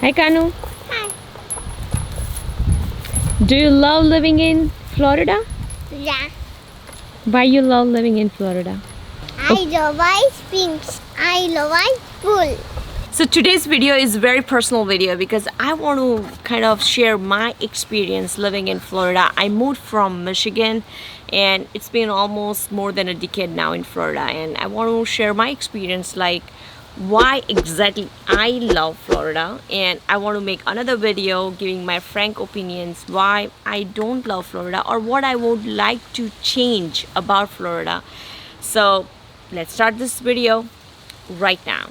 Hi Kanu. Hi. Do you love living in Florida? Yeah. Why you love living in Florida? I love ice creams. I love ice pool. So today's video is very personal video because I want to kind of share my experience living in Florida. I moved from Michigan and it's been almost more than a decade now in Florida, and I want to share my experience, like why exactly I love Florida, and I want to make another video giving my frank opinions why I don't love Florida or what I would like to change about Florida. So let's start this video right now.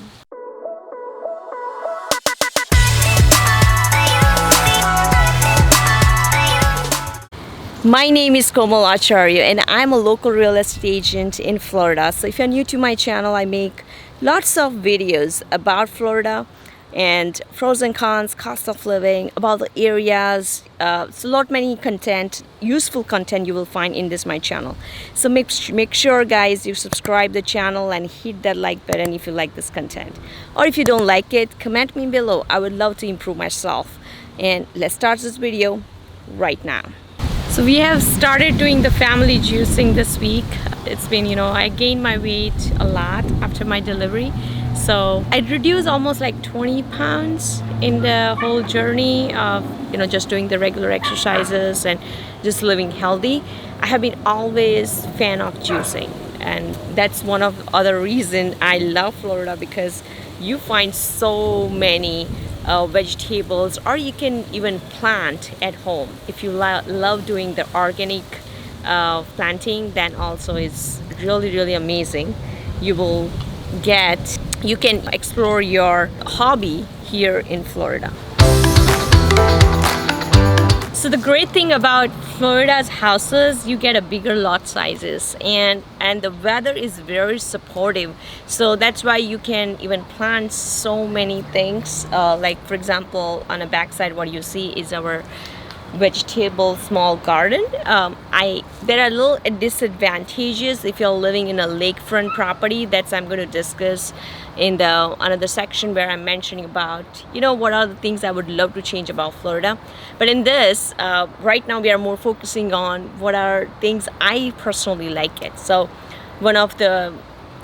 My name is Komal Acharya and I'm a local real estate agent in Florida. So if you're new to my channel, I make lots of videos about Florida and pros and cons, cost of living, about the areas. It's a lot many content, useful content you will find in this my channel. So make sure guys you subscribe the channel and hit that like button if you like this content. Or if you don't like it, comment me below. I would love to improve myself. And let's start this video right now. So we have started doing the family juicing this week. It's been, I gained my weight a lot after my delivery. So I reduced almost like 20 pounds in the whole journey of, just doing the regular exercises and just living healthy. I have been always fan of juicing. And that's one of the other reason I love Florida, because you find so many vegetables, or you can even plant at home. If you love doing the organic planting, then also is really amazing. You can explore your hobby here in Florida. So the great thing about Florida's houses, you get a bigger lot sizes, and the weather is very supportive. So that's why you can even plant so many things. Like for example, on the backside, what you see is our vegetable small garden. There are little disadvantages if you're living in a lakefront property. That's I'm going to discuss in the another section where I'm mentioning about what are the things I would love to change about Florida. But in this right now we are more focusing on what are things I personally like it. So one of the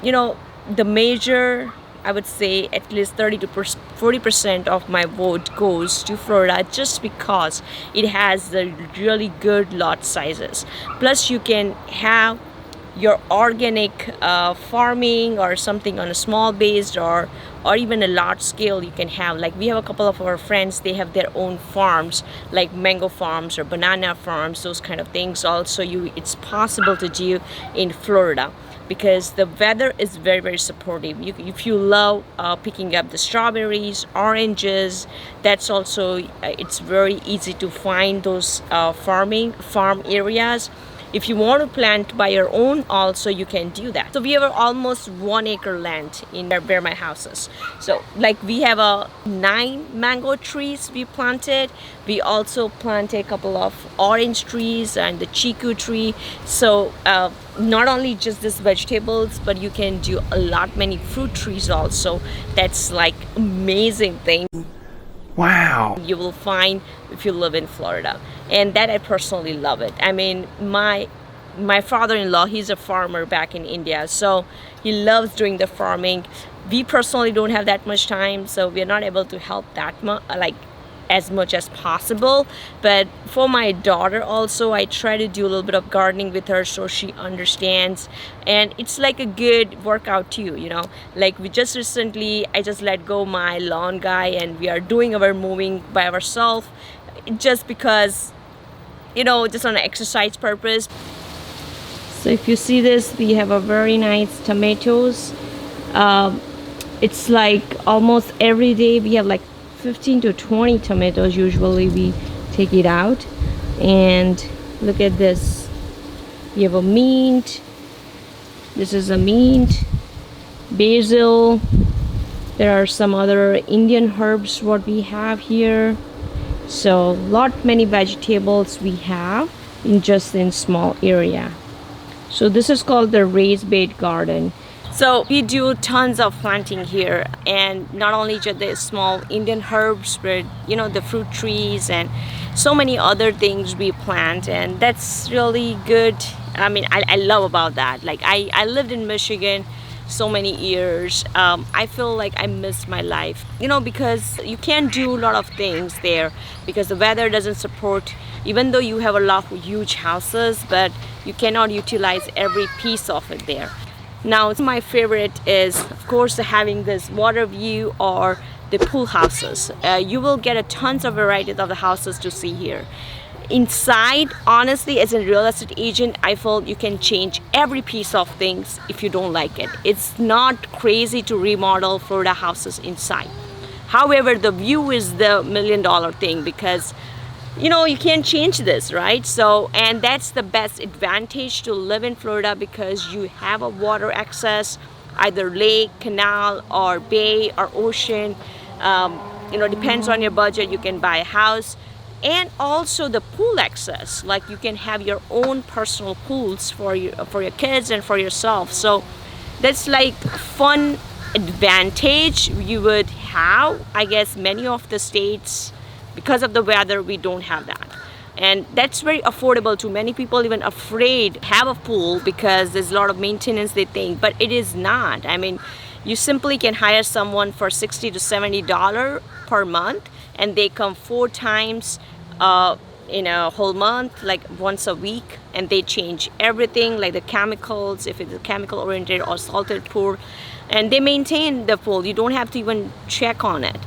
the major, I would say at least 30 to 40% of my vote goes to Florida, just because it has the really good lot sizes. Plus you can have your organic farming or something on a small base, or even a large scale you can have. Like we have a couple of our friends, they have their own farms, like mango farms or banana farms, those kind of things. Also it's possible to do in Florida, because the weather is very supportive. If you love picking up the strawberries, oranges, that's also it's very easy to find those farm areas. If you want to plant by your own, also you can do that. So we have almost 1 acre land in where my house is. So like we have 9 mango trees we planted. We also planted a couple of orange trees and the chiku tree. So not only just these vegetables, but you can do many fruit trees also. That's like amazing thing. Wow. You will find if you live in Florida, and that I personally love it. I mean, my father-in-law, he's a farmer back in India, so he loves doing the farming. We personally don't have that much time, so we're not able to help that much, like as much as possible. But for my daughter also, I try to do a little bit of gardening with her so she understands, and it's like a good workout too. Like I just let go my lawn guy, and we are doing our moving by ourselves, just because just on an exercise purpose. So if you see this, we have a very nice tomatoes. It's like almost every day we have like 15 to 20 tomatoes. Usually we take it out. And look at this, we have a mint. This is a mint, basil. There are some other Indian herbs what we have here. So many vegetables we have in small area. So this is called the raised bed garden. So we do tons of planting here, and not only just the small Indian herbs, but the fruit trees and so many other things we plant, and that's really good. I mean, I love about that. Like I lived in Michigan so many years. I feel like I missed my life, because you can't do a lot of things there because the weather doesn't support. Even though you have a lot of huge houses, but you cannot utilize every piece of it there. Now, my favorite is, of course, having this water view or the pool houses. You will get a tons of varieties of the houses to see here. Inside, honestly, as a real estate agent, I feel you can change every piece of things if you don't like it. It's not crazy to remodel Florida houses inside. However, the view is the $1,000,000 thing because you can't change this, right? So, and that's the best advantage to live in Florida because you have a water access, either lake, canal, or bay, or ocean. Depends on your budget, you can buy a house. And also the pool access, like you can have your own personal pools for your kids and for yourself. So that's like fun advantage you would have. I guess many of the states, because of the weather, we don't have that, and that's very affordable to many people. Even afraid to have a pool because there's a lot of maintenance, they think, but it is not. I mean, you simply can hire someone for $60 to $70 per month, and they come 4 times in a whole month, like once a week, and they change everything, like the chemicals, if it's a chemical oriented or salted pool, and they maintain the pool. You don't have to even check on it.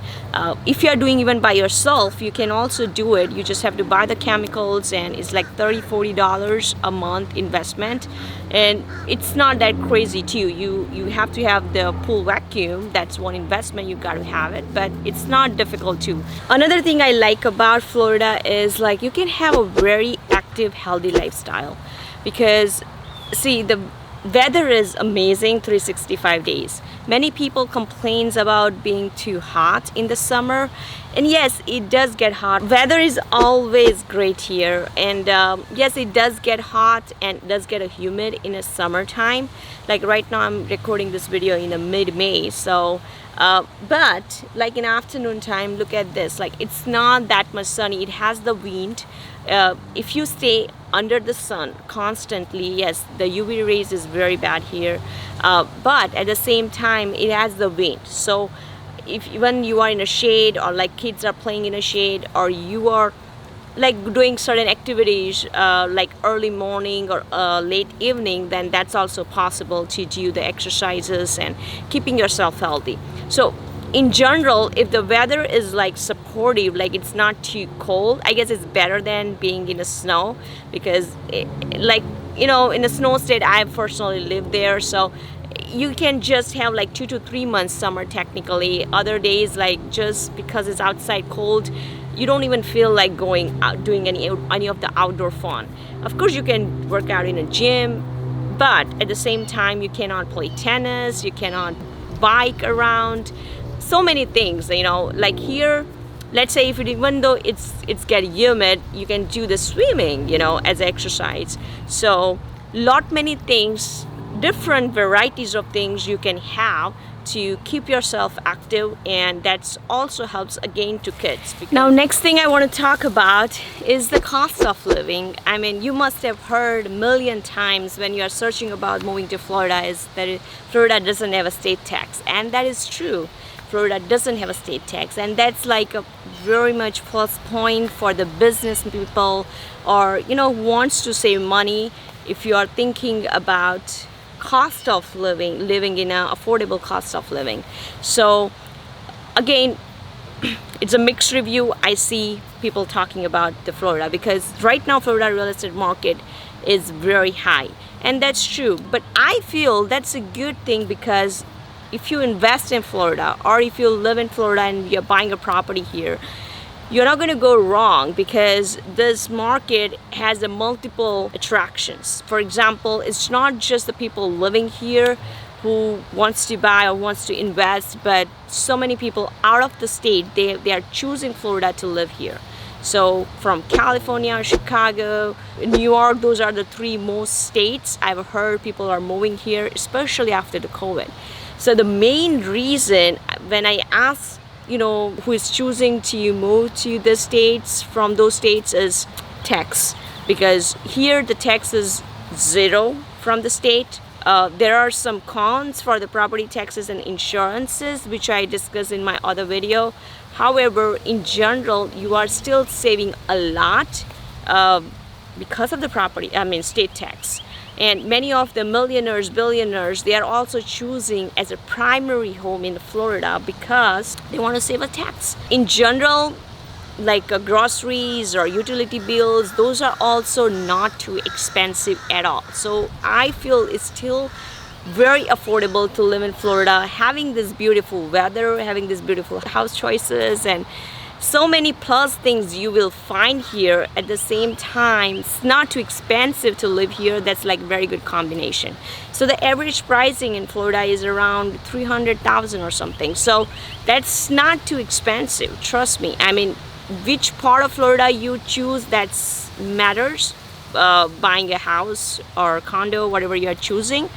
If you're doing even by yourself, you can also do it. You just have to buy the chemicals, and it's like $30-40 a month investment, and it's not that crazy too. You have to have the pool vacuum. That's one investment, you got to have it, but it's not difficult too. Another thing I like about Florida is like you can have a very active, healthy lifestyle because see, the weather is amazing 365 days. Many people complains about being too hot in the summer, and yes, it does get hot. Weather is always great here, and yes, it does get hot and does get humid in the summertime. Like right now I'm recording this video in the mid-May, so but like in afternoon time, look at this, like it's not that much sunny. It has the wind. If you stay under the sun constantly, yes, the UV rays is very bad here, but at the same time it has the wind. So if when you are in a shade, or like kids are playing in a shade, or you are like doing certain activities like early morning or late evening, then that's also possible to do the exercises and keeping yourself healthy. So in general, if the weather is like supportive, like it's not too cold, I guess it's better than being in the snow because in a snow state, I personally live there, so you can just have like 2 to 3 months summer technically. Other days, like just because it's outside cold, you don't even feel like going out doing any of the outdoor fun. Of course, you can work out in a gym, but at the same time, you cannot play tennis, you cannot bike around. So many things, like here, let's say even though it's getting humid, you can do the swimming, as exercise. So many things, different varieties of things you can have to keep yourself active, and that's also helps again to kids. Now, next thing I want to talk about is the cost of living. I mean, you must have heard a million times when you are searching about moving to Florida is that Florida doesn't have a state tax, and that is true. Florida doesn't have a state tax, and that's like a very much plus point for the business people or who wants to save money. If you are thinking about cost of living in an affordable cost of living. So again, it's a mixed review. I see people talking about the Florida because right now Florida real estate market is very high, and that's true, but I feel that's a good thing because if you invest in Florida or if you live in Florida and you're buying a property here, you're not going to go wrong because this market has a multiple attractions. For example, it's not just the people living here who wants to buy or wants to invest, but so many people out of the state, they are choosing Florida to live here. So from California, Chicago, New York, those are the three most states I've heard people are moving here, especially after the COVID. So the main reason when I ask, who is choosing to move to the states from those states is tax, because here the tax is zero from the state. There are some cons for the property taxes and insurances, which I discussed in my other video. However, in general, you are still saving a lot because of the state tax. And many of the millionaires, billionaires, they are also choosing as a primary home in Florida because they want to save a tax. In general, like groceries or utility bills, those are also not too expensive at all. So I feel it's still very affordable to live in Florida, having this beautiful weather, having these beautiful house choices, and so many plus things you will find here. At the same time, it's not too expensive to live here. That's like very good combination. So the average pricing in Florida is around 300,000 or something. So that's not too expensive, trust me. I mean, which part of Florida you choose, that matters, buying a house or condo, whatever you're choosing.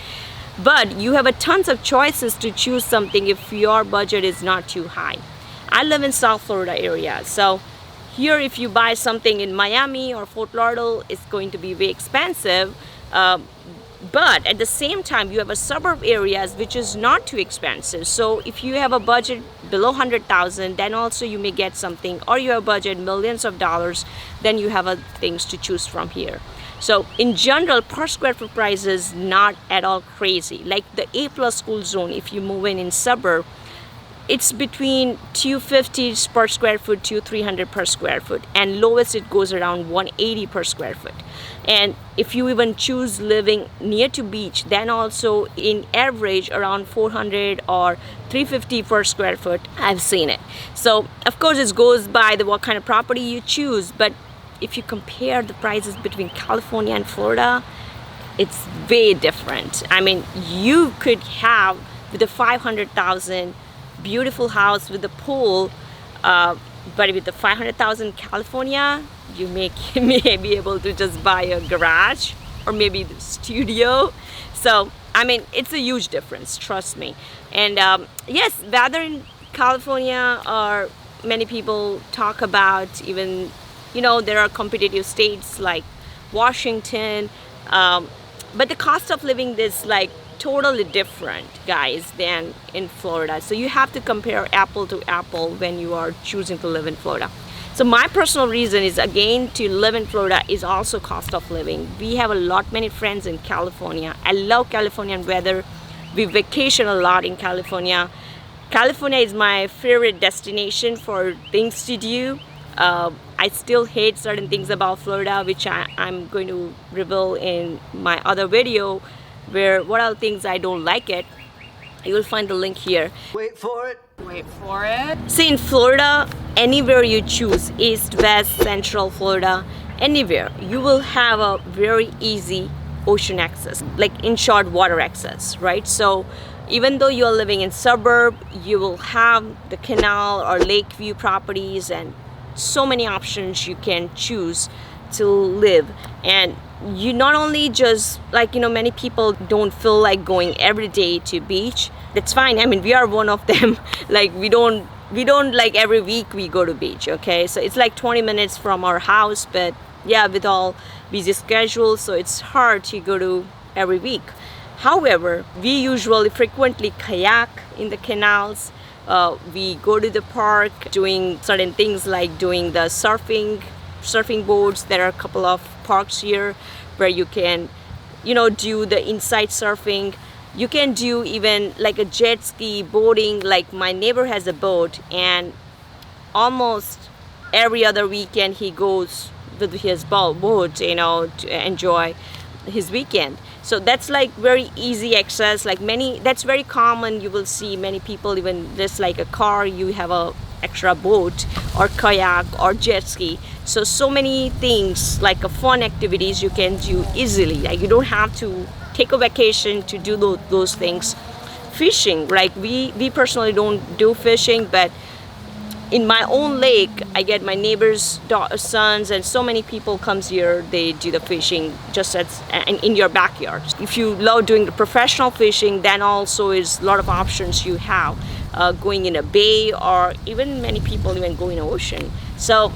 But you have a tons of choices to choose something if your budget is not too high. I live in South Florida area, so here if you buy something in Miami or Fort Lauderdale, it's going to be way expensive. But at the same time, you have a suburb areas which is not too expensive. So if you have a budget below 100,000, then also you may get something, or you have a budget millions of dollars, then you have things to choose from here. So in general, per square foot price is not at all crazy. Like the A+ school zone, if you move in suburb, it's between 250 per square foot to 300 per square foot, and lowest it goes around 180 per square foot. And if you even choose living near to beach, then also in average around 400 or 350 per square foot, I've seen it. So of course it goes by what kind of property you choose, but if you compare the prices between California and Florida, it's way different. I mean, you could have with a 500,000 beautiful house with a pool, but with the 500,000 California, you may be able to just buy a garage or maybe the studio. So I mean, it's a huge difference, trust me. And yes, weather in California, or many people talk about, even there are competitive states like Washington, but the cost of living is like totally different, guys, than in Florida. So you have to compare apple to apple when you are choosing to live in Florida. So my personal reason is, again, to live in Florida is also cost of living. We have many friends in California. I love Californian weather. We vacation a lot in California. California is my favorite destination for things to do. I still hate certain things about Florida, which I'm going to reveal in my other video, where what are things I don't like it. You will find the link here. Wait for it. Wait for it. See, in Florida, anywhere you choose, east, west, central Florida, anywhere, you will have a very easy ocean access, like in short, water access, right? So even though you're living in suburb, you will have the canal or lake view properties and so many options you can choose to live. And you not only just many people don't feel like going every day to beach. That's fine. I mean, we are one of them. Like we don't like every week we go to beach, okay? So it's like 20 minutes from our house, but yeah, with all busy schedules, so it's hard to go to every week. However, we usually frequently kayak in the canals. We go to the park doing certain things like doing the surfing boards. There are a couple of parks here where you can do the inside surfing. You can do even like a jet ski, boating. Like my neighbor has a boat, and almost every other weekend he goes with his boat to enjoy his weekend. So that's like very easy access. That's very common. You will see many people, even just like a car, you have a extra boat or kayak or jet ski. So many things, like fun activities you can do easily. Like you don't have to take a vacation to do those things. Fishing, like we personally don't do fishing, but in my own lake, I get my neighbors' sons, and so many people comes here. They do the fishing just as in your backyard. If you love doing the professional fishing, then also is a lot of options you have, going in a bay, or even many people even go in an ocean. So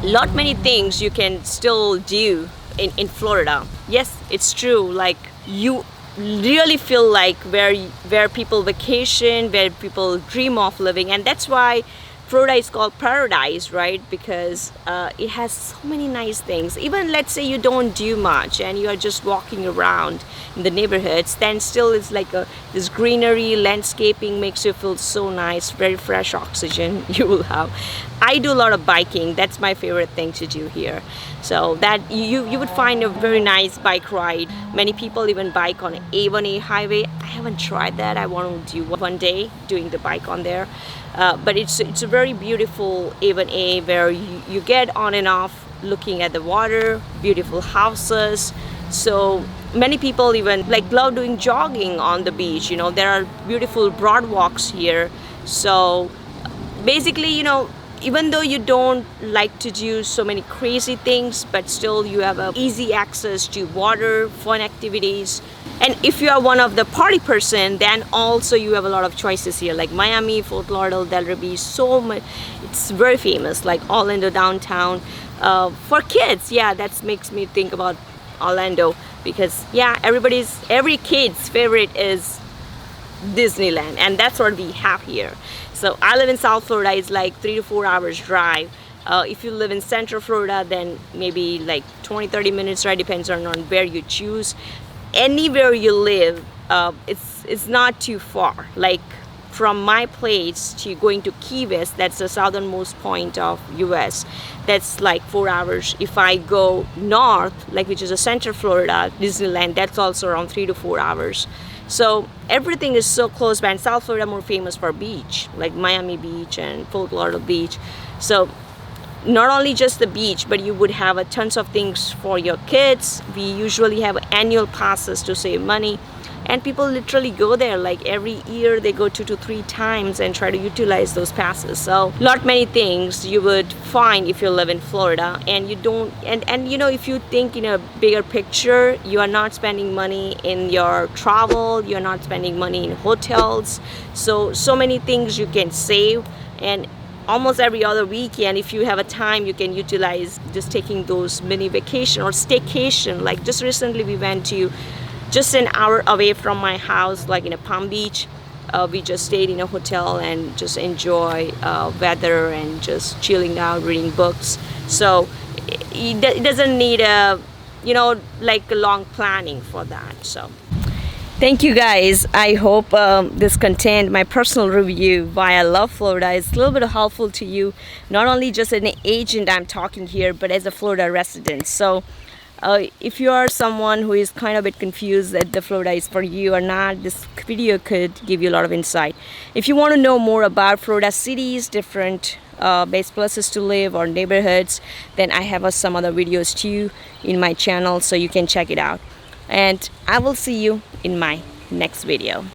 lot many things you can still do in Florida. Yes, it's true. Like, you really feel like where people vacation, where people dream of living, and that's why Florida is called paradise, right? Because it has so many nice things. Even let's say you don't do much and you are just walking around in the neighborhoods, then still it's like this greenery, landscaping makes you feel so nice, very fresh oxygen you will have. I do a lot of biking. That's my favorite thing to do here. So that you would find a very nice bike ride. Many people even bike on A1A highway. I haven't tried that. I want to do one day doing the bike on there. But it's a very beautiful A1A where you get on and off looking at the water, beautiful houses. So many people even like love doing jogging on the beach. You know, there are beautiful broad walks here. So basically, you know, even though you don't like to do so many crazy things, but still you have a easy access to water, fun activities. And if you are one of the party person, then also you have a lot of choices here, like Miami, Fort Lauderdale, Delray Beach. So much, it's very famous, like Orlando downtown. For kids, yeah, that makes me think about Orlando, because yeah, every kid's favorite is Disneyland, and that's what we have here. So I live in South Florida. It's like 3 to 4 hours drive. If you live in Central Florida, then maybe like 20-30 minutes, right? Depends on where you choose. Anywhere you live, it's not too far. Like from my place to going to Key West, that's the southernmost point of US, that's like 4 hours. If I go north, like which is a Central Florida, Disneyland, that's also around 3 to 4 hours. So everything is so close by, and South Florida more famous for beach, like Miami Beach and Fort Lauderdale Beach. So not only just the beach, but you would have a tons of things for your kids. We usually have annual passes to save money, and people literally go there like every year. They go 2 to 3 times and try to utilize those passes. So lot many things you would find if you live in Florida, and you don't, and you know, if you think in a bigger picture, you are not spending money in your travel, you're not spending money in hotels. So many things you can save, and almost every other weekend, if you have a time, you can utilize just taking those mini vacation or staycation. Like just recently we went to just an hour away from my house, like in a Palm Beach. We just stayed in a hotel and just enjoy weather and just chilling out, reading books. So it doesn't need a, you know, like a long planning for that. So thank you guys. I hope this content, my personal review why I love Florida, is a little bit helpful to you, not only just an agent I'm talking here, but as a Florida resident. So if you are someone who is kind of a bit confused that the Florida is for you or not, this video could give you a lot of insight. If you want to know more about Florida cities, different best places to live or neighborhoods, then I have some other videos too in my channel, so you can check it out. And I will see you in my next video.